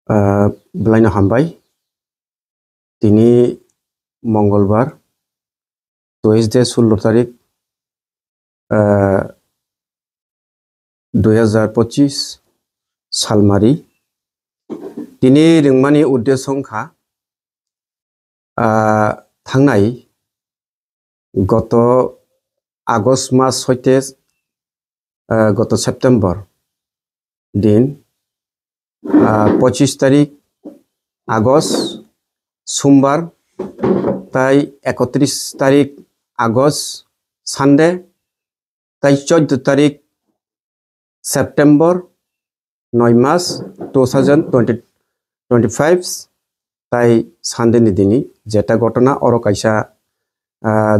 बेलायनो हामबाय दिनै मंगलबार 16 तारिख 2025 सालमारि दिनै रोंमानि उद्देश्यखा थांनाय गत आगस्ट मास हयते गत सेप्टेम्बर दिन 25 तारिख आगस्ट सोमबार ताई 31 तारिख आगस्ट सानडे ताई 14 तारिख सेप्टेम्बर 9 मास 2025 ताई सानडे नि दिनी जेटा घटना और कैसा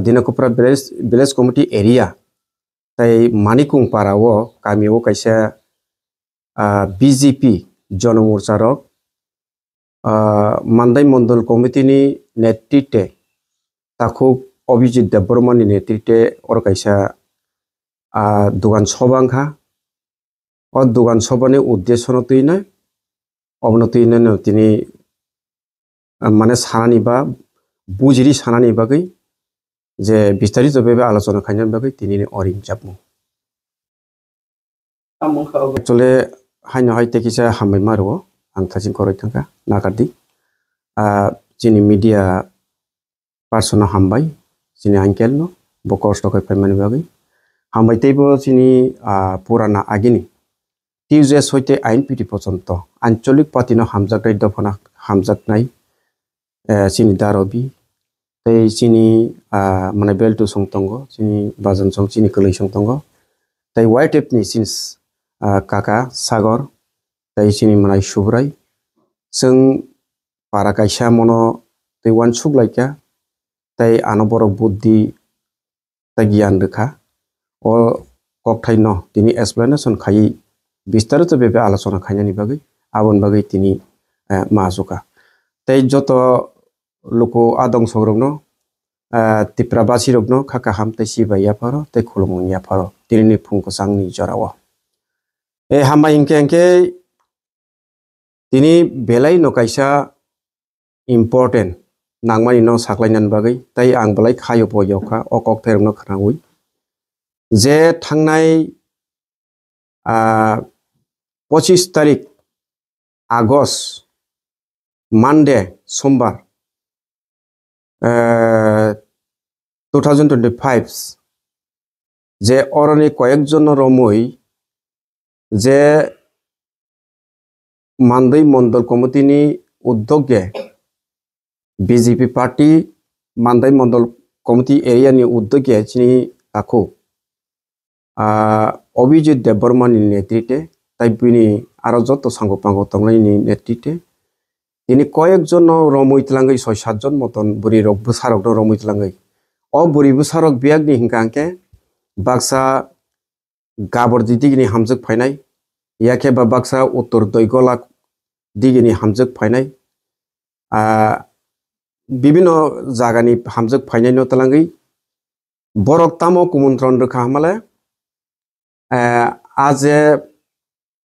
दिनकुपरा विलेज कमिटी एरिया ताई मानिकुंग पारावो कामियो कैसा बीजेपी जनमोर्चा रक मानदाई मंडल कमिटी नि नेतृत्वे ताकु अभिजित देबबर्मन नि नेतृत्वे और कैसा दुगान सभांखा और दुगान सभानि उद्देश्य नतुइना अबनतुइना नतिनि माने सानानि बा बुजिरि सानानि बागै जे बिस्तारित जबे आलोचना खायनानि बागै तिनि अरिं जाबमु एक्चुअली हायनो हायते किसा हामबाय मारो आं थाजिम खरै थांगा नागारदि जिनि मीडिया पार्सन हामबाय जिनि आंकेल नो बकस्ट खै फैमानि बागै हामबाय तेबो जिनि पुराना आगिनि टिउजेस हयते आइन पिटि पर्यन्त आंचलिक पार्टीनो हामजाकनाय दफना हामजाकनाय जिनि दारबि तै जिनि माने बेलटु संतंगो जिनि बाजन सं जिनि कलै संतंगो तै वाइट एपनि सिन्स काका सागर तै जिनि माने सुब्राय जों पारा कायसा मनो तै वान सुगलायका तै आनबरक बुद्धि तै गियान रेखा ओ ककथायनो दिनि एक्सप्लेनेशन खायि विस्तारित बेबे आलोचना खायनानि बागै आबन बागै तिनि माजुका तै जत लोको आदं सग्रबनो तिप्राबासी रबनो खाका हाम तै सिबाया फारो तै खुलुमनिया फारो तिनि फुंको सांनि जराव ए हामा इंके तिनि बेलाय नो कायसा इम्पोर्टेन्ट नांमानि नो साख्लायनान बागै तै आं बलाय खायो बयखा अकक थेरनो खनाउइ जे थांनाय 25 तारिख आगस्ट मानडे सोमबार 2025 जे अरनि कयेकजन रमुई जे मानदै मंडल कमिटिनि उद्योगे बीजेपी पार्टी मानदै मंडल कमिटी एरिया नि उद्योगे चिनि आखो अभिजित देबबर्मन नि नेतृत्वे ताइबिनि आरो जत सांगो पांगो तंगलायनि नेतृत्वे दिनै कयेकजन रमुइतलांगै 6-7 जन मतन बुरि रक बुसारक दो रमुइतलांगै अ बुरि बुसारक बियागनि हिंकांके बाक्सा गाबर दिगिनि हामजक फायनाय याके बा बाक्सा उत्तर दैगला दिगिनि हामजक फायनाय विभिन्न जागानि हामजक फायनाय नतलांगै बरक तामो कुमन्त्रन रखा हमले आज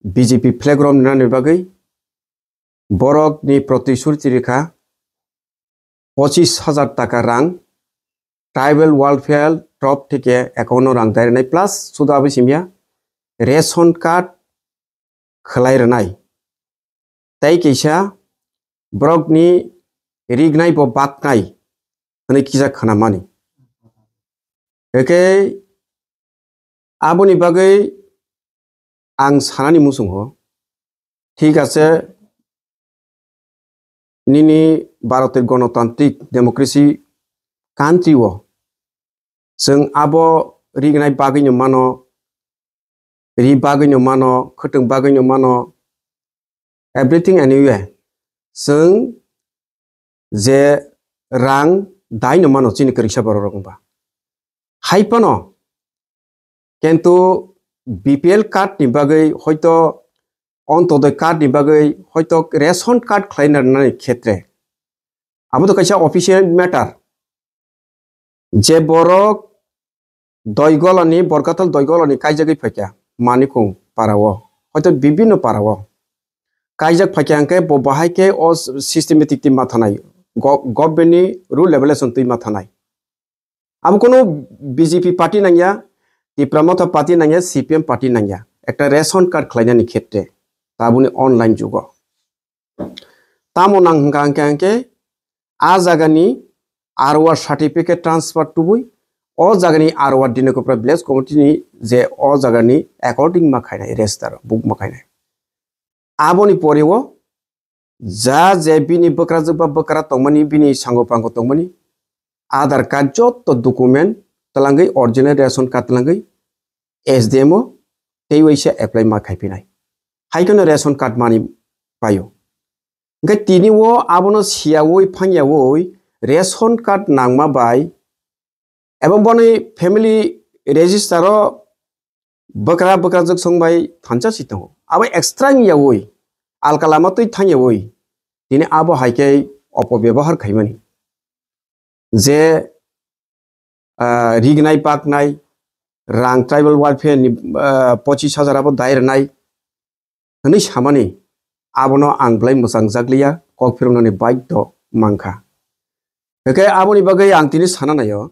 बीजेपी प्लेग्राउंड नानि बागै बरक नि प्रतिश्रुति रेखा 25,000 टाका रां ट्राइबल वेलफेयर ट्रप থেকে एकाउन्ट रां दायरनाय प्लास सुदाबो सिमिया रेशन कार्ड खलायरनाय ताई कैसा बरक नि रिगनाय ब बाकनाय हनै किजा खानामानि एके आबनि बागै आं सानानि मुसुंहो ठीक আছে निनी भारतेर गणतान्त्रिक डेमोक्रेसी कान्ट्री वो जों आबो रिगनाय बागैनो मानो रि बागैनो मानो खटों बागैनो मानो एवरीथिं एनीवे जों जे रां दायनो मानो चिनि करिसा बर रंबा हाइपनो किन्तु बीपीएल कार्ड नि बागै हयतो अंतोदय कार्ड नि बागै हयतो रेशन कार्ड खलायनाय क्षेत्रे आबो तो कैसा ऑफिशियल मैटर जे बरक दैगलनि बरकातल दैगलनि कायजागै फैका मानिकुं पारावो हयतो विभिन्न पारावो कायजक फाइके बो बाहाय के ओ सिस्टेमेटिक टीम माथानाय गवर्नमेंट नि रूल रेगुलेशन टीम माथानाय अब कोनो बीजेपी पार्टी नांगिया टिप्रामथा पार्टी नांगिया सीपीएम पार्टी नांगिया एक रेशन कार्ड खालायनायनि क्षेत्रे ताबुनि ऑनलाइन जुग तामो नांगांके आ जागानि आरओआर सर्टिफिकेट ट्रांसफर टुबुई ओ जागानि आरओआर दिनकोफ्रा विलेज कमिटिनि जे ओ जागानि अकॉर्डिंग माखायनाय रेजिस्टार बुक माखायनाय आबोनि परेवो जा जे बिनि बकरा तंगमानि बिनि सांगोपांगो तंगमानि आधार कार्ड जत डॉक्यूमेंट तलांगै ओरिजिनल रेशन कार्ड तलांगै एसडीएमओ तेवैसे एप्लाई माखायफिनाय हाइकनो रेशन कार्ड मानि पायो ओंखाय तिनिवो आबोनो सियावै फांयावै रेशन कार्ड नांमा बाय एवं बनै फैमिली रेजिस्टारो बकरा जग संबाय थांचा सितंगो आबो एक्सट्रा यावै आलकालामा तै थांयावै दिनै आबो हाइके अपव्यवहार खायमानि जे रिगनाय पाकनाय रां ट्राइबल वेलफेयर नि 25,000 आबो दायरनाय हनै सामानि आबोनो आंब्लाय मोजां जाग्लिया ककफिरमनानि बायद मांखा बेखाय आबोनि बागै आं दिनै साना नायो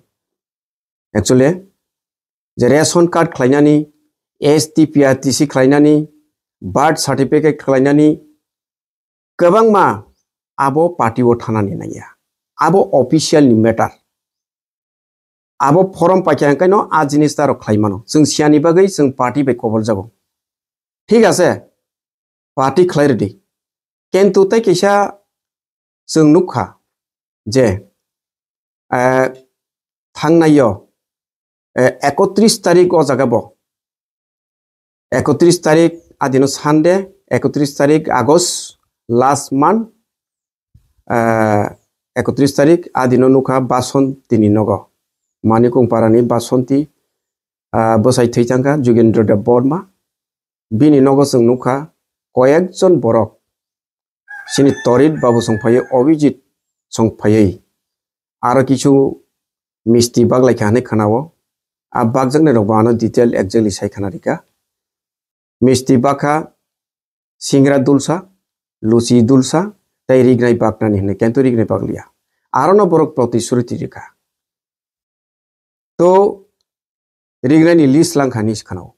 एक्चुअली जे रेशन कार्ड खालायनानि एसटीपीआरटीसी खालायनानि बर्थ सर्टिफिकेट खालायनानि गोबां मा आबो पार्टीआव थानानै नाया आबो ऑफिशियल नि मैटर आबो फॉर्म पाइकायनो आ जिनिस दारो खालायमानो जों सियानि बागै जों पार्टी बे खबर जागो ठीक आसे पार्टी खालायरदि किन्तु तै कैसा जों नुखा जे थांनायो 31 तारिख ओ जागाबो 31 तारिख आदिनो सानडे 31 तारिख आगस्ट लास्ट मंथ 31 तारिख आदिनो नुखा बासन्ती नग मानिकंपारानि बासन्ती बसाय थैथांगा जुगेन्द्र देव बर्मा बिनि नग जों नुखा कयेकजन बरक सिनि तरित बाबू संफायो अभिजित संफायै आरो किछु मिस्टी बागलायखाने खानावो आ बागजोंने रबानो डिटेल एक्जेक्टली सायखानारिका मिस्टी बाखा सिंग्रा दुलसा लुसी दुलसा तै रिगनाय बागनानि हने केंतु रिगनाय बागलिया आरो न बरक प्रतिश्रुति रिका तो रिगनायनि लिस्ट लांखानि सिखानाव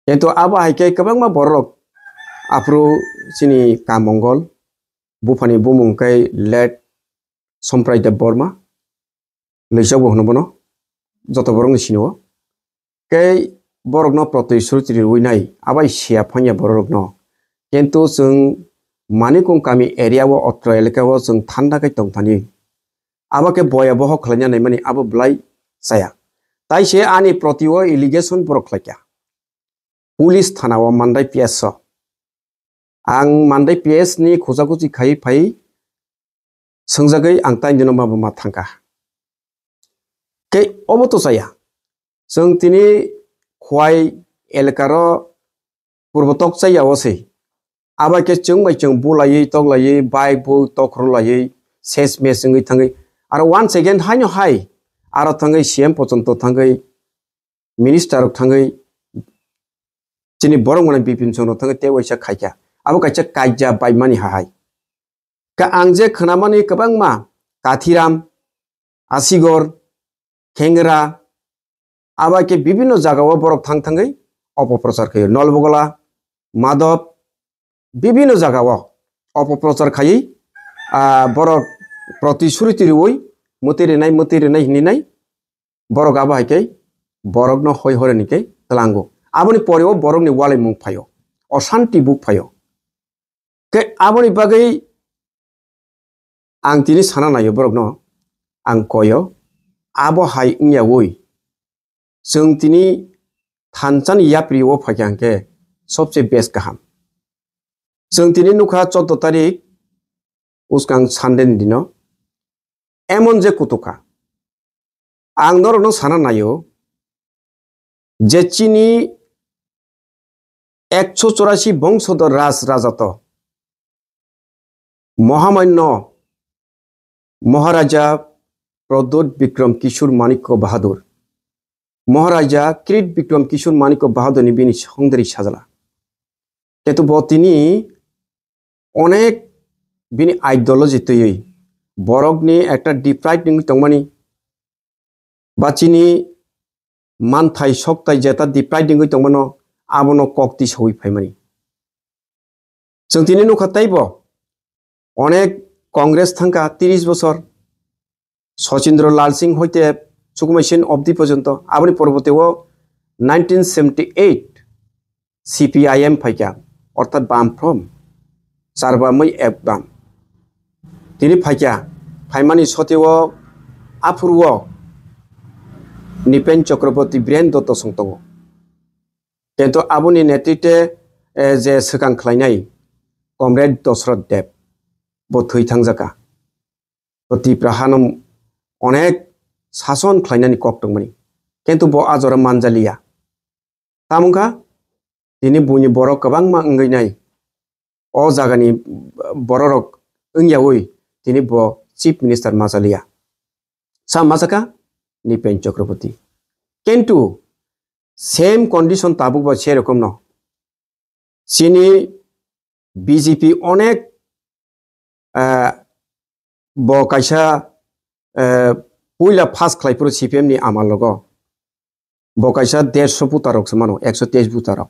केंतु आबा हाइके गोबांमा बरक आप्रो सिनि कामंगल बुफानि बुमुंकै लेट सम्प्रायदेव बर्मा लैसाव होनबोनो जत बरकनि सिनो कै बरकनो प्रतिश्रुति रुइनाय आबाय सिया फांया बरकनो किन्तु जों मानिकं कामी एरियाव अत्र एलेकाव जों थान्दाकै तंथानि आबाके बयाबह खालायनानै माने आबो ब्लाय जाया ताइसे आनि प्रतिव इलिगेशन बरक लायका पुलिस थानाव मानदाय पिएस आं मानदाय पिएस नि खोजाखुजि खायै फायै सोंजागै आं ताइनो माबा मा थांका कै अबतो जाया जों तिनि खवाय एलकारो पूर्वतक जायावसै आबाके जों बुलायै तगलायै बाइक बो तख्रलायै सेस मेस जोङै थाङै आरो वान सेकेन्ड हायनो हाय आरो थाङै सीएम पर्यन्त थाङै मिनिस्टार थाङै जिनि बरंगना बिपिन चन्द्र थाङै तेवैसा खायका आबो कायचा कायजा बायमानि हाय का आंजे खोनामानि गोबां मा काथिराम आसिगर खेंगरा आबाके विभिन्न जागाव बरक थाङै अपप्रचार खायो नलबगला माधव विभिन्न जागाव अपप्रचार खायै बरक प्रतिश्रुति रुई मतेरेनाय हिनिनाय बरक आबा हाइकै बरक न हय हरनिकै तलांगो आबोनि परेव बरकनि वाले मुं फायो अशांति बुक फायो के आबोनि बागै आं तिनि साना नायो बरक न आं कयो आबो हाय इंयावै जों तिनि थानचान याप्रिव फायखांके सबसे बेस्ट गाहाम जों तिनि नुखा 14 तारिख उसकां सानदेन दिनो एमन जे कुतुका आं नरनो साना नायो जे चिनी 184 बंशधर राज राजात महामान्य महाराजा प्रद्योत विक्रम किशोर माणिक्य बाहादुर महाराजा कृत विक्रम किशोर माणिक्य बाहादुर नि बिनि संदरी साजला केतु बतिनी अनेक बिनि आइडियोलॉजी तयै बरकनि एक डिप्राइड ning tongmani बाचिनि मानथाय सक्ताय जेता deprived ning tongmano abono kokti soi फाइमानि जों दिनै नुखातायबो अनेक कांग्रेस थांका 30 बছर सचिन्द्र लाल सिंह हইতে सुकुमायसिन अब्दि पर्यन्त आबनि परबतेव 1978 CPIM फाइका अर्थात बामफ्रम सारबामै एकबाम दिनै फाइका फाइमानि सतेव आफुर्व निपेन चक्रवर्ती ब्रेन दत्त संतंग किन्तु आबनि नेतृत्वे जे सकां खलायनाय कमरेड दशरथ देव बो थैथांजाका तिप्राहानम अनेक शासन खलायनायनि कक दंमोन किन्तु बो आजरा मानजालिया तामुंगा दिनै बुनि बरक गोबां मा अंगैनाय अ जागानि बररक अंगियावै दिनै बो चीफ मिनिस्टार माजालिया सा माजाका निपेन चक्रवर्ती किन्तु सेम कंडीशन ताबुबा सेरकम न सिनि बीजेपी अनेक बो कायसा पुइला फास्ट खलायपुर सीपीएम नि आमाल लगो बो कायसा 150 बुतारक समानो 123 बुतारक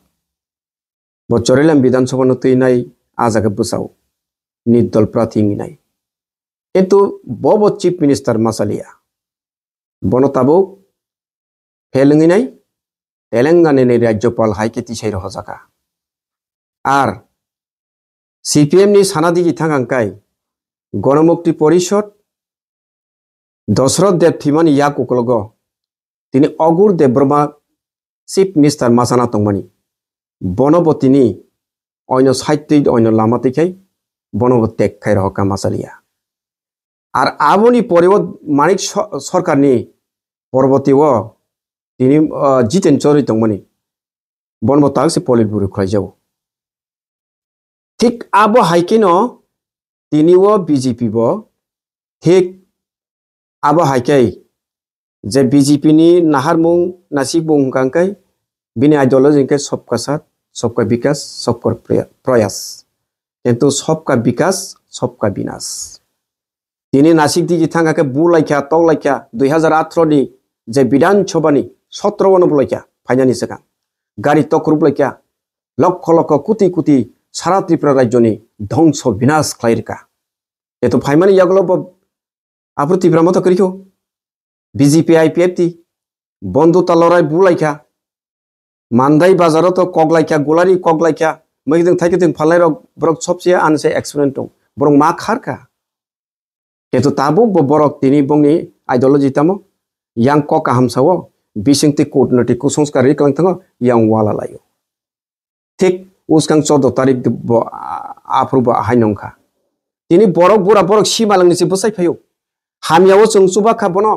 बो चोरेलाम विधानसभा न तैनाय आजागा बसाव निर्दल प्रार्थी नाय किन्तु बो चीफ मिनिस्टार मासालिया बनो ताबो फेलंगिनाय तेलंगाना नि राज्यपाल हाइकेति सैर हजाका आर सीपीएम नि सानादिगि थांगांकाय गणमुक्ति परिषद दशरथ देव थिमानि याक उकलगो तिनि अगुर देवब्रमा चीफ मिनिस्टार मासाना तंगमानि बनबतिनि अयन साहित्य अयन लामातिखाय बनब टेक्खाय रहका मासालिया आर आबनि परेव मानिक सरकारनि परबतिव तिनि जितेन चौधरी तंगमानि बनब तागसे पलिट बुरु खलायजाव ठीक आबो हाइकेनो तिनिव बीजेपी बो ठीक आबो हाइकै जे बीजेपी नि नाहारमुं नासि बुंगांकाय बिनि आइडियोलॉजी के सबका साथ सबका विकास सबका प्रयास किंतु सबका विकास सबका विनाश तिनि नासिक दिगि थांगाके बुलाइखा तौलाइखा 2018 नि जे विधानसभा नि 17 वन बुलाइखा फाइनानि सका गाड़ी तकरुबलाइखा लक्ष लक्ष कोटी कोटी सारा त्रिपुरा राज्यनि ध्वंस विनाश खलायरका एतो फाइमानि यागलो आफु त्रिपुरा मत करिखो बीजेपी आईपीएफटी बंधु तलराय बुलाइखा मानदाय बाजाराव तो कगलाइखा गुलारि कगलाइखा मैदों थाइकेदों फालायराव बरक सबसे आनसे एक्सपेरिमेंट दं बरं मा खारका केतु ताबो बरक तिनि बंनि ideology तामो yang kok hamsawo bising ti kudnoti kusungskari klang tango yang wala layo tik uskang 14 tarik bo apruba hainongka tini borok bura borok simalang ni bosai phayo hamyawo chung subaka bono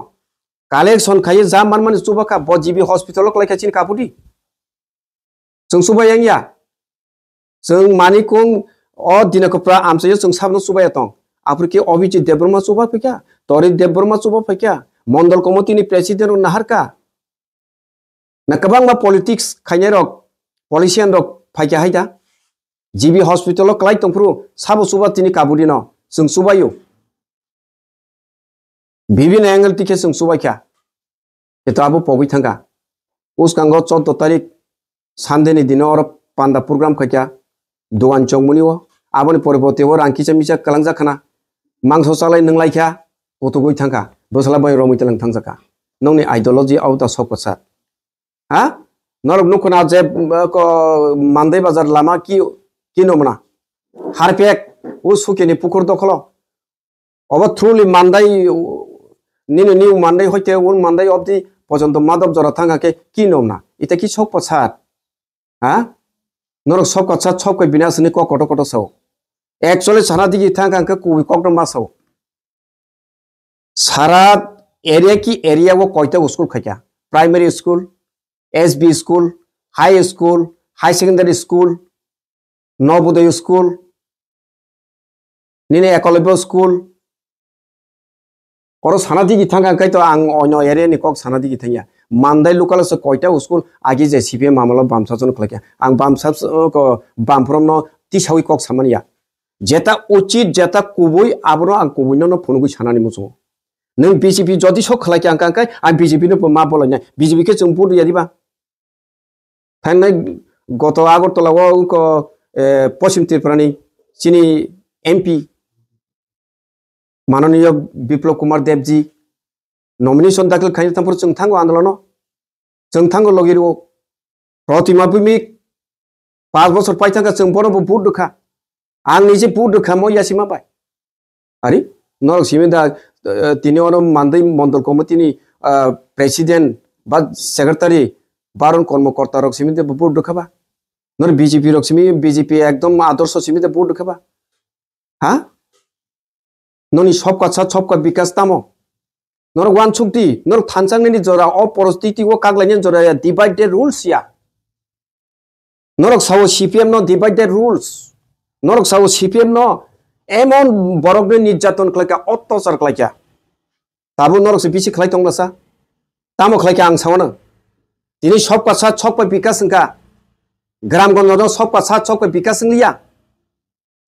collection khaye jaman man subaka bo jibi hospital klai khachin kapudi chung subayang ya chung manikung o dinakopra amsayo chung sabno subaya tong apruki obiji debrma suba phekya tori debrma suba phekya मंडल committee नि president नाहार का नकबांग politics खाइने रक पॉलिसियन रक फाइका हाइदा GB hospital क्लाइ तंफ्रु साबो सुबा तिनि काबुदि न जों सुबायो विभिन्न angle टिके जों सुबायखा एतो आबो पगै थांगा उसकांगो 14 तारिख सानदेनि दिन और पांडा प्रोग्राम खाइका दुआन चौमुनिओ आबोनि परिबतेव रांकिचा मिचा कलांजा खाना मांसो सालाय नंलायखा गथ' गय थांगा बसला बाय रमितलं थांजाका नोंनि आइडियोलॉजी आउट ऑफ सकसा हा नरक नुखना जे मानदाय बाजार लामा की नमना हारपेक उ सुकेनि पुकुर दखलो अब थ्रुली मानदाय निनु निउ मानदाय होइते उन मानदाय अबदि पजन्त माधव जरा थांगाके की नमना इता की सकसा हा नरक सकसा सबके विनाशनि क कट कट सौ एक्चुअली साना दिगि थांगाके कुबि ककदम मासौ सारा एरिया की एरिया वो कोयता स्कूल खा primary school SB school high secondary school Navodaya school निने एकलव्य स्कूल और सानादी की थांगा कई तो आं अन्य एरिया नि कक सानादी की थांया मानदाय लोकल से कोयता स्कूल आगे जे सीपीएम मामला बामसा जन खलाया आं बामसा को बामफ्रम न तिसावि कक सामानिया जेता उचित जेता कुबुई आबरो आं कुबुई न फुनुगु सानानि मुसो नों बीजेपी जदि सो खलाय आं कांकाय आं बीजेपी नो मा बोलनाय बीजेपी के जों बुद यादिबा थांनाय गत आगरतलाव को पश्चिम त्रिपुरानि चिनी एमपी माननीय बिप्लब कुमार देवजी नॉमिनेशन दाखिल खालामनो थांफोर जों थांगो आन्दोलन जों थांगो लगिरो प्रतिमा भूमिक 5 बोसोर पाइथांगा जों बरबो बुद दुखा आं निजे बुद दुखा म यासिमा बाय अरे नरक सिमेदा तिनी और मानदै मंडल कमिटिनि प्रेसिडेंट बा सेक्रेटारी बारन कर्मकर्ता रक सिमेदा बुद दुखाबा नर बीजेपी रक सिमी बीजेपी एकदम आदर्श सिमेदा बुद दुखाबा हा नोनी सबका साथ सबका विकास तामो नर वान छुक्ति नर थानसांनि जरा अपरिस्थिति को कागलायनि जरा डिवाइड द रूल्स या नरक साव CPM no divide the rules नरक साव सीपीएम नो एमन बरगनि निर्यातन खलायका अत्याचार खलायका ताबो नरक से बिसि खलाय दंलासा तामो खलायका आं सावनो दिनै सबका साथ सबका विकास का ग्रामगंज सबका साथ सबका विकास लिया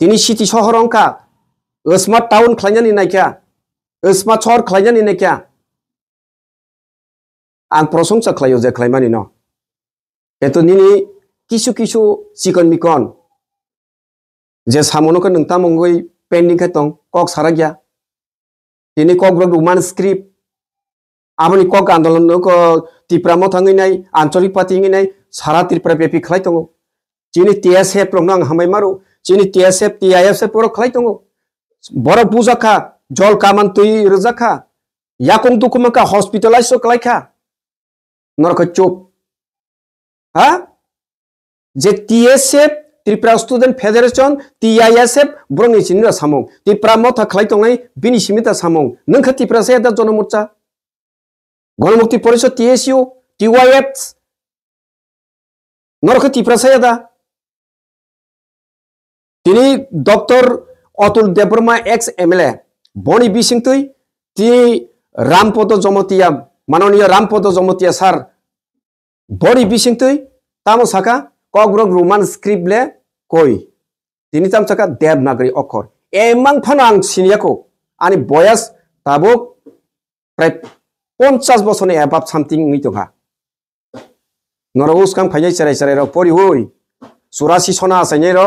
दिनै सिटी शहर का स्मार्ट टाउन खलायनानै नायका स्मार्ट शहर खलायनानै नायका आं प्रशंसा खलायो जे खलायमानि न एतो निनि किसु किसु सिकन मिकन जे सामनोखौ नोंता मंगै पेंडिंग दं कक सारा गया दिनै कक ब्रग रुमान स्क्रिप्ट आबनि कक आंदोलन को त्रिपुरा थांगैनाय आंचलिक पार्टी हैनाय सारा त्रिपुरा बेपि खलाय दङ दिनै टीएसएफ रंनो आं हामबाय मारो दिनै टीएसएफ टीआईएफ पर खलाय दङ बर बुजाखा जल कामान तुई रजाखा याकं दुकुमका हॉस्पिटलाइज खलायखा नरक चुप हा जे TSF Tripura student federation TISF ब्रंनि सिनिरा सामं त्रिपुरा मथा खलाय दंनाय बिनि सिमिता सामं नोंखा त्रिपुरा से दा जनमुर्चा गणमुक्ति परिषद टीएसयू टीवाईएफ नरक त्रिपुरा से दा तिनी doctor Atul Debbarma ex MLA बनी बिसिंगतुई ती रामपद जमतिया माननीय रामपद जमतिया सार बनी बिसिंगतुई तामो साका कग्रग रोमान स्क्रिप्ट ले कोई तिनी ताम साका देवनागरी अक्षर एमां फाना आं सिनियाखौ आनि बयस ताबो प्राय 50 बोसोरनि एबाब सामथिं नितोहा नरउस काम फाइनाय चराय चराय र परि होय 84 सना आसायने र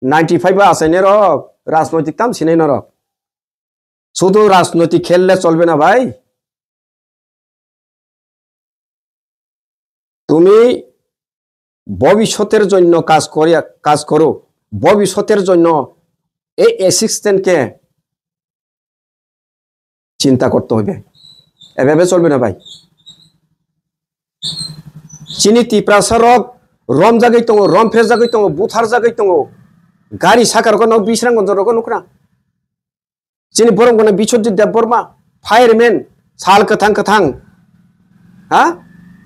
95 आसायने र राजनैतिक ताम सिनाय न र শুধু রাজনৈতিক খেললে চলবে না ভাই তুমি ভবিষ্যতের জন্য কাজ করো ভবিষ্যতের জন্য এই অ্যাসিস্ট্যান্টকে চিন্তা করতে হবে এভাবে চলবে না ভাই চিনি ত্রিপুরা সড়ক রম জায়গায় দङ রমফের জায়গায় দङ বুথার জায়গায় দङ गाड़ी साकार को बिसरांग को नुकरा जिनि बरंगना बिश्वजित देवबर्मा फायरमैन साल कथां हा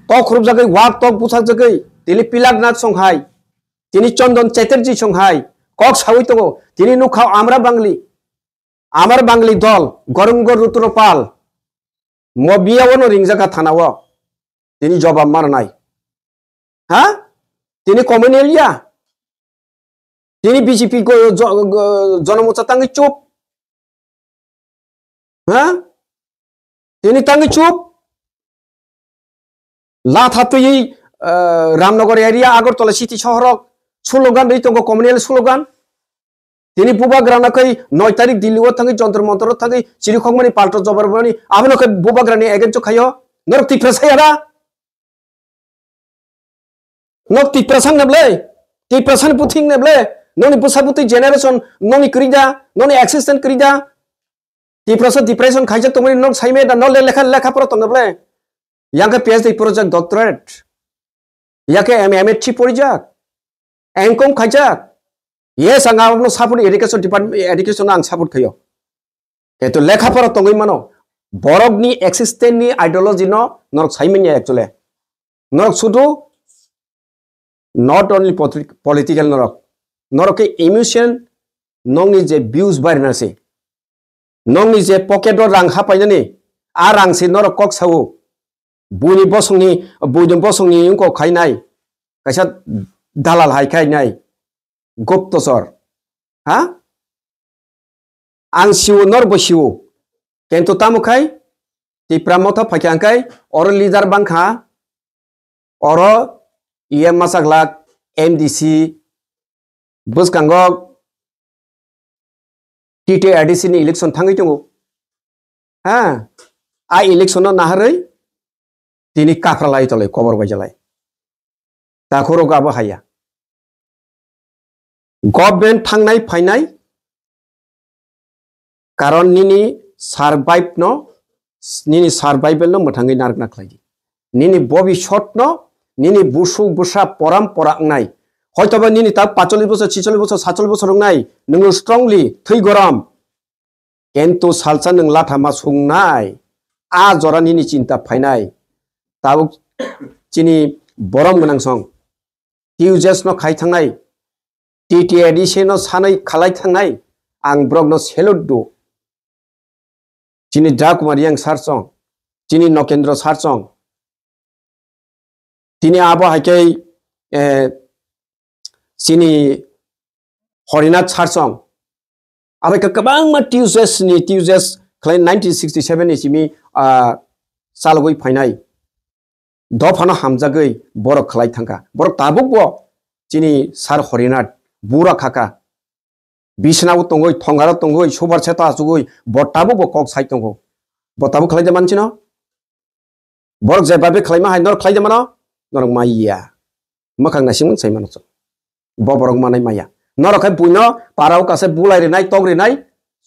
तो खुरुब जगै वाक तो बुथाक जगै तिनि पिलाकनाथ संहाय तिनि चंदन चैटर्जी संहाय कक सावै तो तिनि नुखाव आमार बांगली दल गरंगर रुद्रपाल मबियावनो रिंजाका थानाव तिनि जवाब मारनाय हा तिनि कम्युनिलिया तिनी बीजेपी को जनमोर्चा तांगै चुप हाँ तिनी तांगै चुप लाथातुई रामनगर एरिया आगरतला सिटी शहर स्लोगान दै दङ कम्युनिल स्लोगान तिनी बुबाग्रानाखै 9 तारिख दिल्लीआव थांगै जंतर मंतर थांगै सिरिखंमानि पाल्ट जबरबानि आबनखै बुबाग्रानि एगेन्स्ट खायो नरति प्रसायरा नरति प्रसंगनबले ति प्रसन पुथिं नेबले नोनी बुसाबुति जेनेरेशन नोनी करिदा नोनी एक्सिस्टेंट करिदा डिप्रेशन खाइजा तमनि नों साइमे दा नले लेखा पर तंगबले याके पीएचडी प्रोजेक्ट डॉक्टरेट याके एमएमएच परिजाक एंकम खाइजाक ये सांगावनो सापोर्ट एजुकेशन डिपार्टमेंट एजुकेशन आं सापोर्ट खयो एतो लेखा पर तंगै मानो बरगनि एक्सिस्टेंट नि आइडियोलॉजी नो नरक साइमेनि एक्चुअली नरक सुदु नॉट ओनली पॉलिटिकल नरक इमोशन नोंनि जे व्यूज बायनासे नोंनि जे पकेट रां हापायनानै आ रांसे नरक कक सावो बुनि बसंनि इंको खायनाय कैसा दालाल हायखायनाय गुप्तचर ha ang siwo nor bo siwo kento tamukai ti pramota phakyankai or leader bangkha oro iye masaklak MDC buskangok TTRDC ni election thangai tongo ha a election no naharei tini kakralai tole kobor bajalai ta khoro gabo haya government thangnai phainai karon nini survive no nini survival no mothangai narkna khlai nini bobi shot no nini busu busa poram porak nai hoytoba nini ta 45 বছর 46 বছর 47 বছর nai nungu strongly thei goram kento salsa nung lathama sungnai a jora nini cinta phainai tabu chini borom gonang song tiujes no khai thangnai TTRDC no sanai khalai thangnai ang brok no selot do chini ja kumar yang sarsong chini nokendra sarsong tini abo hakai sini Horinath sarsong abai ka kabang ma tuesdays claim 1967 ni simi salgoi phainai dofana hamjagoi borok khlai thangka borok tabuk bo chini sar Horinath bura khaka bisnaw tongoi thongara tongoi sobar cheta asugoi botabu bo kok sai tongo botabu khlai jaman chino borok jebabe khlaima hai nor khlai jamano norok maiya makang nasimon sai manoso boborok manai maya norok hai buino parau kase bulai re nai tong re nai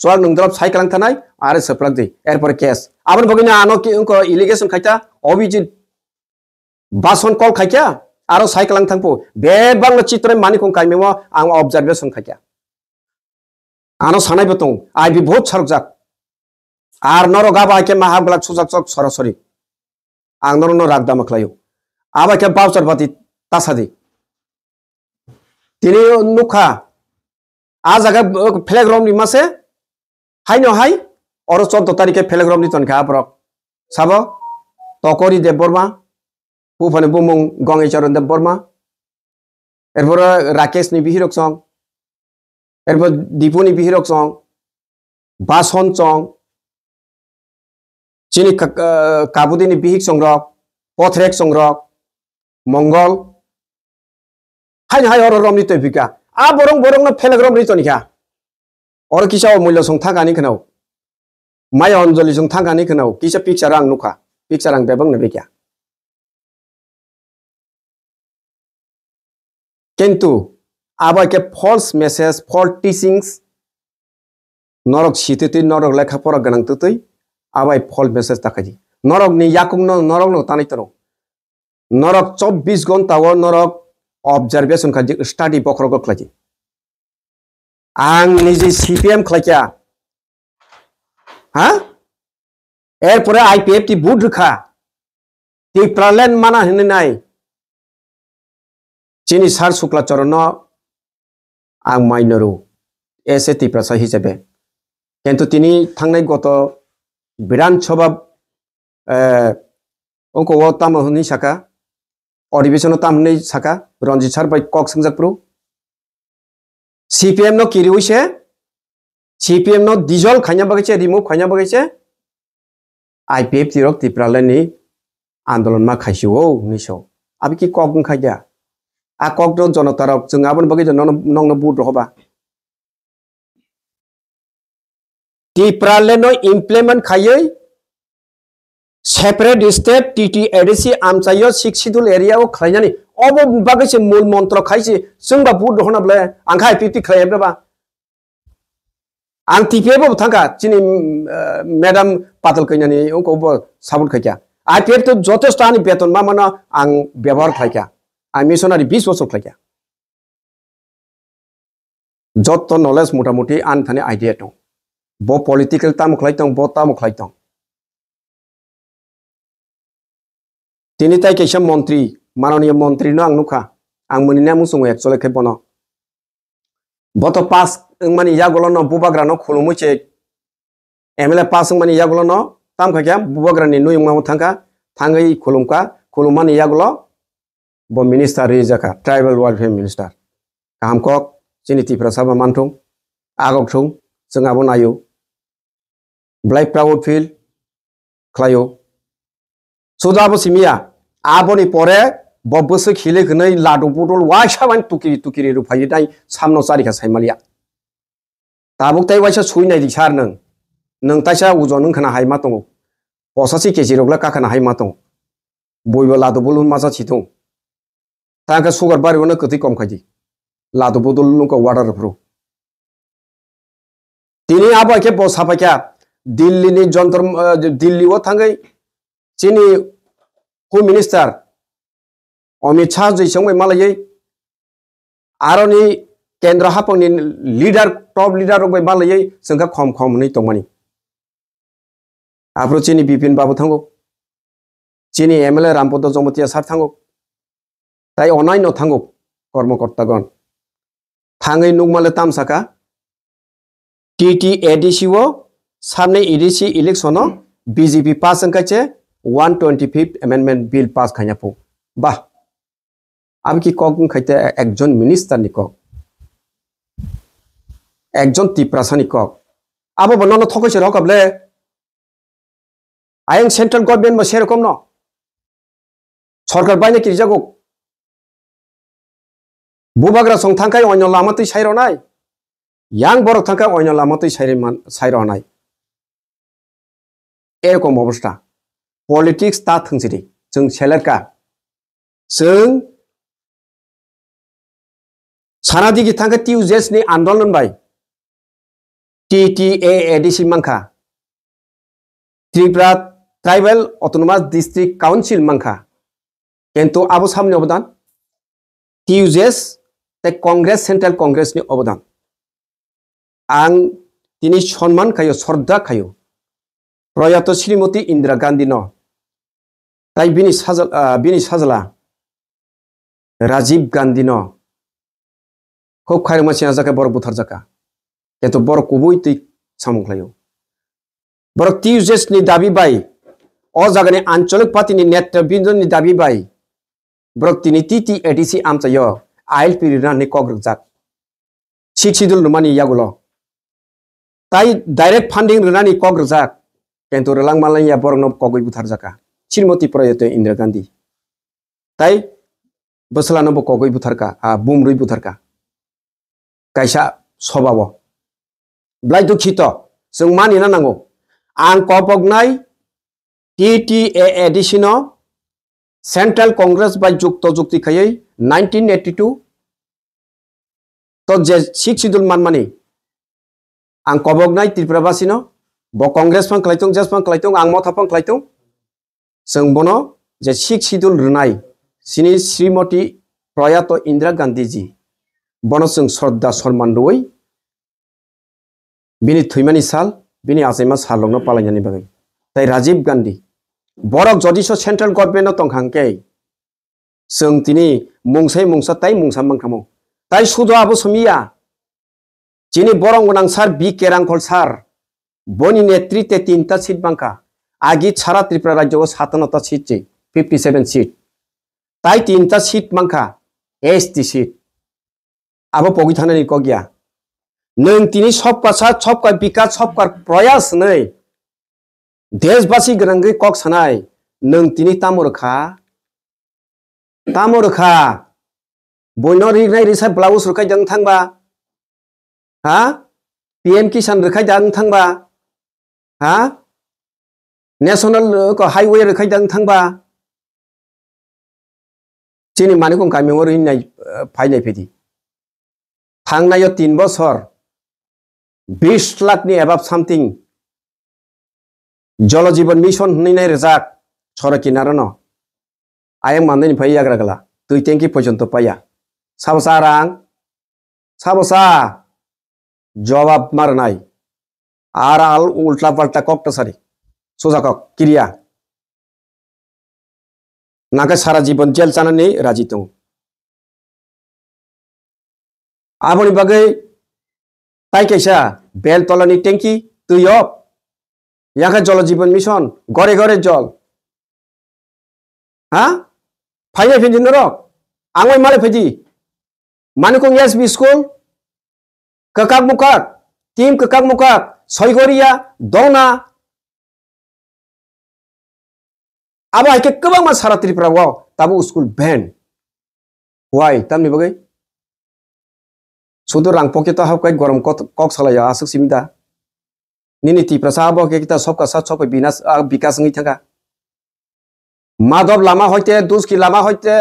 soal nung drop sai kalang thanai are seplak dei erpor case abon bogina ano ki unko allegation khaita obijit bason call khaikya aro sai kalang thangpo bebang chitre mani kong kaimemo ang observation khaikya ano sanai betong ai bi bahut sarjak ar noro gaba ke mahablak sujak sok sorosori ang noro no ragda maklayo aba ke bawsar pati tasadi tini nukha a jaga flag rom ni mase hai no hai oro 14 tarike flag rom ni ton kha brok sabo tokori de borma pufane bumung gongai charon de borma erbor rakesh ni bihirok song erbor dipuni bihirok song bason song chini kabudini bihik songrok pothrek songrok mongol hai oro romni to bika a borong no phelegram ri toni kha or kisa mulya song thagani khnau maya anjali song thagani khnau kisa picture ang nukha picture ang bebang ne bekya kintu aba ke false message false teachings norok sititi norok lekha pora ganang tutui abai false message takaji norok ni yakung no norok no tanai toro norok 24 ঘন্টা o norok observation khaji study bokrok khlaji ang niji CPM khlakya ha erpore IPF ti bud rakha ti pralen mana hine nai chini sar sukla chorono ang mainoru ese ti prasa hisabe কিন্তু তিনি থাংনাই গত বিধানসভা অঙ্ক ও তামহনি শাখা অধিবেশন তামহনি শাখা রঞ্জিত সার by cock সংজাকপ্রু CPM no কিরি হইছে CPM no ডিজল খাইনা বাগেছে রিমুভ খাইনা বাগেছে আইপিএফ তিরক তিপ্রালেনি আন্দোলন মা খাইছিও নিছো আবি কি কক খাইয়া আ কক দ জনতারক जों আবন বাগে নং বুট হবা Tipraleno implement khaye separate state TTRDC amchayo siksidul area o khlainani obo bagase mul mantra khaise sungba bud honable angkhai piti khlaibra ba ang TPF bo thanga chini madam patal kainani onko bo sabut khaikya IPF to jotesto ani beton ma mana ang ব্যবহার khaikya ang missionary 20 বছর khaikya jotto knowledge motamuti an thani idea to bo political tam khlaitong bo tam khlaitong tini tai kaisa mantri manoniya mantri no ang nukha ang muni namu sungo actually khe bono boto pass mani yagolo no bubagra no khulumu che MLA pass mani yagolo no tam khakya bubagra ni no yungma thangka thangai khulumka khulumani yagolo bo minister rijaka tribal welfare minister kam kok chini tipra saba mantung agok thung जों abo nayo blai proud feel khlayo soda abo simia abo ni pore bobbose khile gnai ladu bodol wa saban tukiri ru phai dai samno sari kha saimalia tabuk tai waisa sui nai di sar nang taisa ujon nang khana hai ma tongo posasi keji rogla ka khana hai ma tongo boibo ladu bolun masa chitong tangka sugar bari wona kati kom khaji ladu bodol nung ko water pro tini abo ke bosa pa kya Delhi नि जंतर दिल्ली वो थांगै चिनी home minister Amit Shah जैसंग मालायै आरोनि केंद्र हापंनि leader top leader रगै मालायै जोंखा खम नै तंमानि आब्रो चिनी बिपिन बाबू थांगो चिनी MLA Rampad जमतिया सार थांगो ताई अनाय न थांगो कर्मकर्तागण थांगै नुगमाले तामसाका टीटीएडीसी वो सामने EDC इलेक्शन बीजेपी पास अंकाचे 125th अमेंडमेंट बिल पास खाया पो बा अब की कॉक खाइते एक जन मिनिस्टर निकॉक एक जन तिप्रासा निकॉक अब बनना थोक से रॉक अबले आयन सेंट्रल गवर्नमेंट में शेयर कम न सरकार बायने की जागो बुबाग्रा संथांकाय अन्य लामतै साइरनाय yang borok thangka oino lamatoi sairanaय एरकम अवस्था पॉलिटिक्स ता थंसिरि जों सेलेरका जों सानादिगि थांका टिउजेस नि आंदोलन बाय TTAADC मांखा Tripura tribal autonomous district council मांखा किंतु आबो सामने अवदान टिउजेस ते कांग्रेस सेंट्रल कांग्रेस नि अवदान आं तिनि सम्मान खायो श्रद्धा खायो प्रयात श्रीमती इंदिरा गांधी न ताई बिनि साजला राजीव गांधी न खूब खायर मानसिया जाका बर बुथार जाका किंतु बर कुबुई तै सामख्लायो बर टिउजेस नि दाबी बाय अ जागानि आंचलिक पार्टी नि नेतृबृंद नि दाबी बाय बर तिनि TTADC आमचायो आइएलपि रिनानि कग्रजाक सिक्सिदुल नुमानि यागुलो ताई डायरेक्ट फंडिंग रिनानि कग्रजाक किंतु रलांग मालाया बरनो कगै बुथार जाका श्रीमती प्रयात इंदिरा गांधी ताई बसलानो बो कगै बुथारका बुमरुई बुथारका कायसा सबाव ब्लाइ दुखित जों मानिना नांगौ आं कपगनाय TTAADC न सेंट्रल कांग्रेस बाय जुक्त जुक्ति खायै 1982 तो जे सिक्सिदुल मानमानि आं कपगनाय त्रिपुराबासी न बो कांग्रेस फन खलाइतों जस फन खलाइतों आं मथा फन खलाइतों जों बनो जे सिक्सिदुल रुनाय सिनि श्रीमती प्रयात इंदिरा गांधी जी बनो जों श्रद्धा सम्मान दयै बिनि थैमानि साल बिनि आसाइमा सालंनो पालायनानि बागै ताई राजीव गांधी बरक जदिसो सेंट्रल गवर्नमेंट तंखांके जों तिनि मुंसाय मुंसा ताई मुंसा मांखामो ताई सुदो आबो समिया जिनि बरं गोनां सार बि केरांखल सार बनी नेतृत्व 3टा सीट बांका आगे सारा त्रिपुरा राज्य 57टा सीट 57 सीट ताई 3टा सीट बांका ST सीट अब पगि थानानि को गया नों तिनि सबका साथ सबका विकास सबका प्रयास नै देशवासी गरंगै कक सानाय नों तिनि तामरखा बयनो रिगनाय रिसा ब्लाउज रुखाय दं थांबा हा PM किसान रुखाय दं थांबा हा नेशनल को हाईवे रुखाय दं थांबा चिनि मानिखौ गामियाव रिनाय फायनाय फैदि थांनाय 3 बोसोर 20 लाखनि एबाब सामथिं जल जीवन मिशन होननाय रेजाक सरकिनार न आयं माननायनि फाय याग्रागला दुइ टेंकी पर्यन्त पाया साबसा रां साबसा जवाब मारनाय आर आल उल्टा पाल्टा कक्ट सारी सोजा कक क्रिया नागा सारा जीवन जेल जानानै राजी दं आबनि बागै ताई कैसा बेलतलानि टेंकी दैयब याखा जल जीवन मिशन घरे घरे जल हा फायनाय फैदि नरक आंगै माले फैदि मानिकं SB स्कुल ककाक मुकाक tim kekak muka soigoria dona aba ke kebang mas sara Tripura wow tabu school ban why tam ni bagai sudu rang pocket ha kai gorom kok salaya asuk simda nini Tripura sa abo ke kita sobka sa sobka binas bikas ngi thanga Madhav Lama হইতে দুসকি লামা হইতে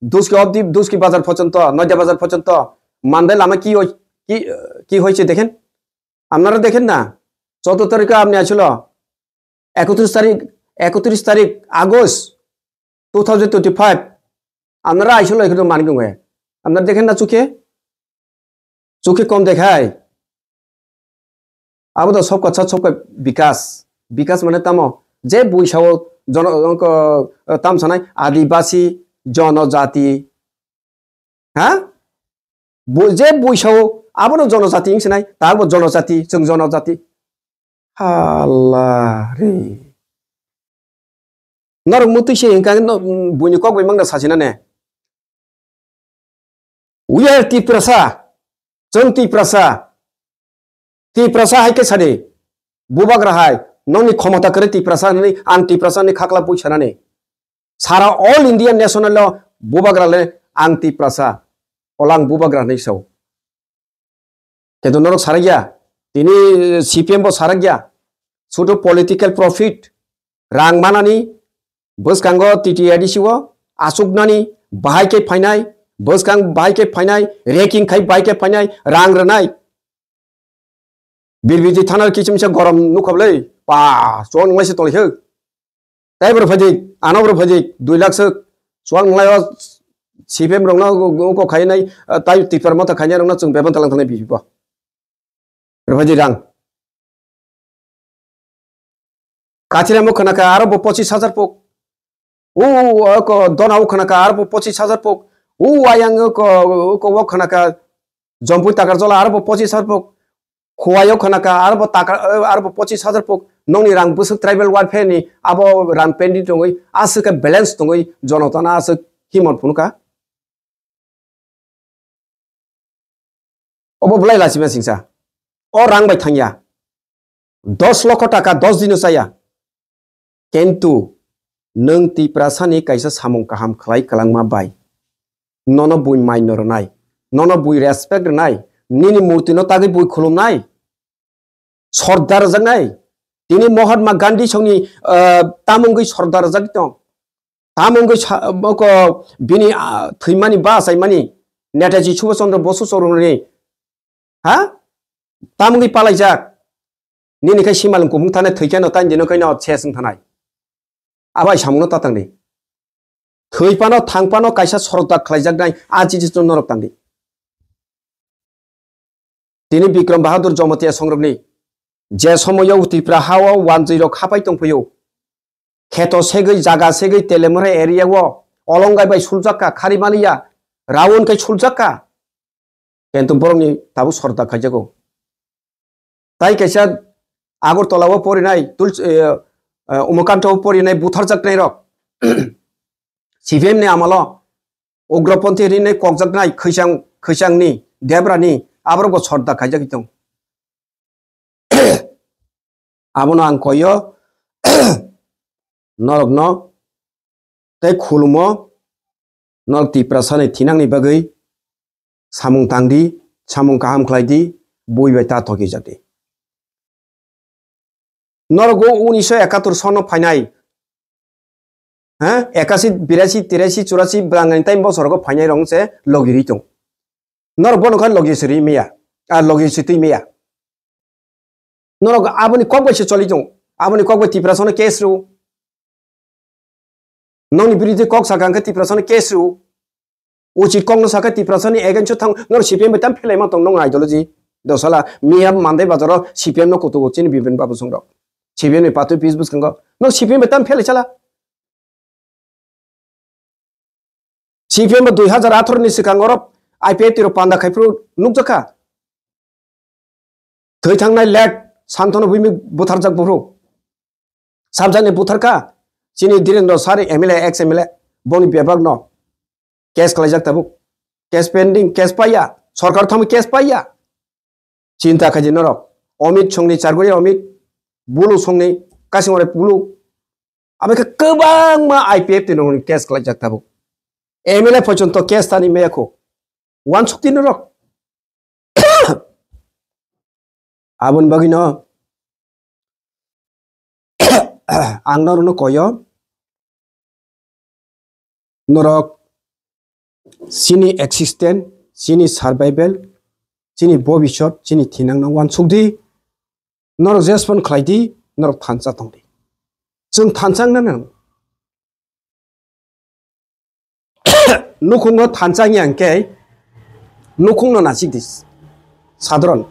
দুসকি অবধি দুসকি বাজার পর্যন্ত নদিয়া বাজার পর্যন্ত মান্দাই লামা কি কি হয়েছে দেখেন আপনারা দেখেন না 14 তারিখে আপনি আসল 31 তারিখ আগস্ট 2025 আপনারা আইসল এখানে মানিকগঞ্জে আপনারা দেখেন না চোখে কম দেখায় আবো তো সব কথা সব বিকাশ মানে তামো যে বৈশাও জন তাম সানাই আদিবাসী জনজাতি হ্যাঁ যে বৈশাও আবার জনজাতি ইংসিনাই তারপর জনজাতি जों জনজাতি আল্লাহ রে নরক মুতিসে ইনকান বইনি কক বইমাংনা সাছিনা নে উই আর Tripura जों Tripura हाइके सादे बुबाग राहाय नौनी क्षमता करे Tripura नि आं Tripura नि खाकला पुइसानाने सारा ऑल इंडिया नेशनल बुबाग्राले आं Tripura ओलां बुबाग्रानै सौ केदो नरक सारा गया तिनी सीपीएम बो सारा गया सुदु पॉलिटिकल प्रॉफिट रां मानानि बसकांगो टीटीआईडीसीओ आसुकनानि बाहायके फाइनाय बसकां बाहायके फाइनाय रेकिंग खाइ बाहायके फाइनाय रां रनाय बिरबिदि थानार किसिमसे गरम नुखबलै पा सोन नंलायसे तलैहो ताइबर फजि आनावर फजि 2 लाख सो सोन नंलाय सीपीएम रंना को खायनाय ताइ Tripura मता खायनाय रंना जों बेबन तालां थानाय बिबो रफजि रां काचिरा मुखनाका आरो 25,000 पोक ओ को दोना मुखनाका आरो 25,000 पोक ओ आयांग को वखनाका जम्पु ताकार जला आरो 25,000 पोक खोवायो खनाका आरो ताकार आरो 25,000 पोक नौनि रां बुसुक ट्राइबल वारफेयर नि आबो रां पेन्डि दङै आसुका बैलेंस दङै जनताना आसु हिमत फुनुका अबो बुलाय लासिबा सिंसा ओ रां बाय थांया 10 लाख टाका 10 दिन जाया किन्तु नों Tripura सानि कायसा सामं काहाम खलाय कलांमा बाय ननो बुइ माइनर नाय ननो बुइ रेसपेक्ट नाय निनि मूर्ति न तागै बुइ खुलुमनाय सरदार जंगाय तिनि महात्मा गांधी संनि तामुंगै सरदार जगदं तामुंगै बको बिनि थैमानि बासायमानि नेताजी सुभाष चन्द्र बसु सरनि हा तामुंगै पालायजाक निनिखाय सिमालम कुमुं थानाय थैखानो ताइन दिनखायनो सेसं थानाय आबाय सामुनो तातांदि थैपानो थांपानो कायसा सरदार खलायजाक नाय आजि जितु नरक तांदि तिनि बिक्रम बाहादुर जमतिया संरबनि जे समयाव Tripura हावाव 10 खापाय दंफैयो खेतो सेगै जागा सेगै तेलेमरे एरियाव अलंगाय बाय सुलजाका खारिमालिया रावनखाय सुलजाका किन्तु बरंनि ताबु सरदार खायजागौ ताइ कायसा आगरतलाव परिनाय उमकान्तआव परिनाय बुथारजाकनाय रक सीपीएम नि आमाल उग्रपन्थी रिनै ककजाकनाय खैसांनि देब्रानि आबरबो सरदार खायजागि दं आबनो आं कयो नरक न तै खुलुमो नरक Tripura सानै थिनांनि बागै सामुं तांदि सामुं काहाम खलायदि बयबाय ता थगि जादि नरगो 1971 सन फाइनाय हाँ 81 82 83 84 ब्रांगानि टाइम बसरगो फाइनाय रंसे लगिरि दं नरक बनखान लगिसरि मेया आ लगिसति मेया नरक आबनि कबैसे चलि दं आबनि कबै Tripura सन केस रु नौनि बिरिदि कक सागांखा Tripura सन केस रु उचित कॉग्नो साका Tripura सन एगेन्सो थां नर सीपीएम बेताम फेलायमा दं नं आइडियोलॉजी दसला मिया मानदे बाजाराव सीपीएम न कतो गचिन बिबिन बाबु संग सीपीएम नि पातु पिस बुसखंग न सीपीएम बेताम फेलायचाला सीपीएम 2018 नि सिगाङाव आईपीआई तिरो पान्दा खायफ्रु नुकजाखा थै थांनाय लेट सान्तनु भूमि बुथारजाक बरु साबजानि बुथारका सिनि धीरेन्द्र सारि एमएलए एक्स एमएलए बनि बेबाग न केस खलायजाक ताबु केस पेंडिंग केस पाया सरकार थम केस पाया चिंता खाजि नरक अमित संनि चारगुरि अमित बुलु संनि कासिमरे बुलु आबे गोबां मा आईपीएफ तिनो केस खालाय जाक्ताबो एमएलए पर्यन्त केस तानि मेयाखौ वान सक्तिनो रक आबन बागिनो आंनावनो कयो नरक सिनि एक्सिस्टेंट सिनि सार्वाइवल सिनि भविष्यत सिनि थिनांना वान सक्ति नरक जेसपन खालायदि नरक थानसा दंदि जों थानसांनो नों नुखुंनो थानसांनि आंके नुखुंनो नासिकदिस साधारण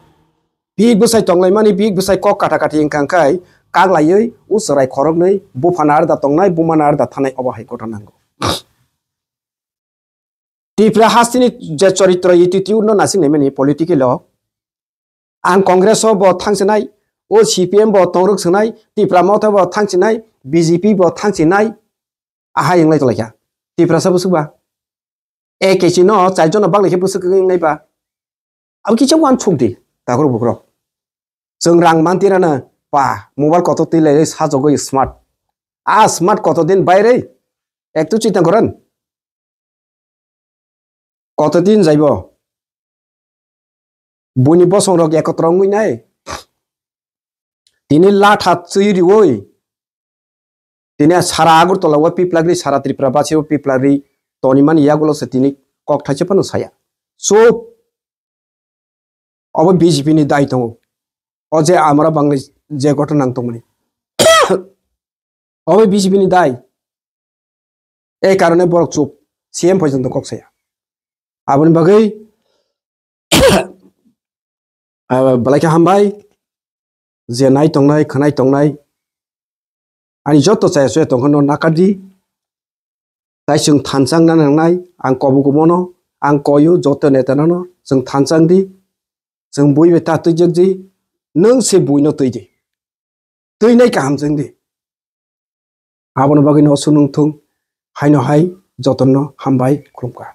बिग बसाय तंलाय माने बिग बसाय क काटा काटी इंकांखाय कागलायै उसराय खरगनै बुफाना आरदा तंनाय बुमाना आरदा थानाय अबाहाय गथ नांगौ टिप्रा हास्तिनि जे चरित्र एटिट्यूड नो नासिंनाय माने पलिटिकल आं कांग्रेस ब थांसनाय ओ सीपीएम ब तंरक सनाय टिप्रा मथा ब थांसनाय बीजेपी ब थांसनाय आहा यंलाय तलायखा टिप्रा सब सुबा एकेसिनो चाइजन बागलेखे बुसुकैनायबा अब किछो वान छुकदि दागरो बुग्रो जों रां मानतिरानो बा मोबाइल कत तिलै साजगै स्मार्ट आ स्मार्ट कत दिन बायरे एक तो चिंता करन कत दिन जाइबो बुनि बसंरक एकत्रंगै नाय दिनै लाथा चैरि ओइ दिनै सारा आगरतलाव पिप्लाग्रि सारा त्रिपुरा बासेव पिप्लाग्रि तनिमान यागुलसे दिनै कक थाइसे पन साया सो अब बीजेपी नि दाय दङ अजे आमरा बांला जे घटना नांतमनि अब बीजेपी नि दाय ए कारणे बरक चुप सीएम पर्यन्त कक साया आबन बागै बलायके हामबाय जे नाय तंनाय खनाय तंनाय आनि जत्त चाय सय तंखनो नाकादि ताय जों थानसांना नांनाय आं कबु गमनो आं कयो जत्त नेतानो जों थानसांदि जों बयबो तातैजोंदि नों से बयनो तैदि तैनाय गाहाम जोंदि आबन बागै न सुनुंथुं हायनो हाय जतन हामबाय खुलुमका